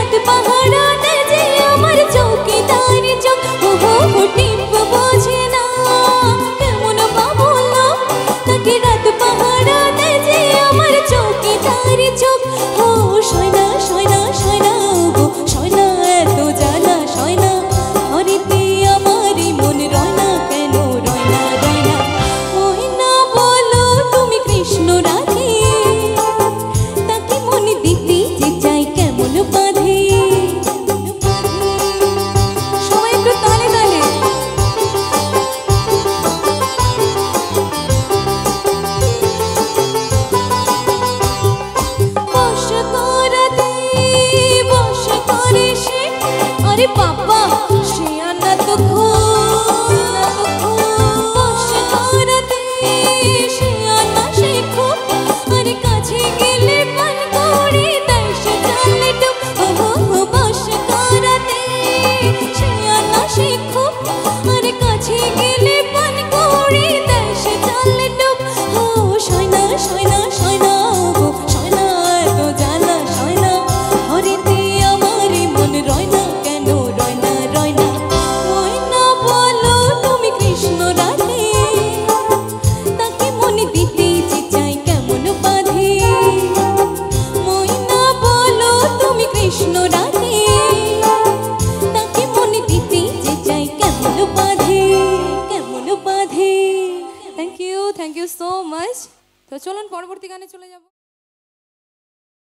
রাত পাহারাতে যে আমার চৌকিদার চোখ টিপ বোঝে না কেমন পাবো না তাকে রাত পাহারাতে যে আমার চৌকিদার চোখ সয়না সয়না সয়না গো সয়না এত জ্বালা সয়না ঘরেতে আমারই মন রয় না কেন রয় না রয় না ওই না বলো তুমি কৃষ্ণ রাধে তাকে মনে দিতে যে চাই কেমন বাঁধে সবাই একটু তালে তালে বস করাতে বস করে সে আরে বাবা সে আনা তো বস করাতে সে আনা সে খুব আরে কাছে গেলে পান করে তাই সে চালে ডুব বস করাতে সে আনা সে খুব আরে কাছে গেলে পান করে তাই সে চালে ডুব সয়না সয়না সয়না গো সয়না এত জ্বালা সয়না ঘরেতে আমারই মন রয় না কেন রয় না রয় না ওই না বলো তুমি কৃষ্ণ রাধে তাকে মনে দিতে যে চাই কেমন বাঁধে মই না বলো তুমি কৃষ্ণ রাধে তাকে মনে দিতে যে চাই কেমন বাঁধে কেমন বাঁধে। Thank you so much. তো চলুন পরবর্তী গানে চলে যাব।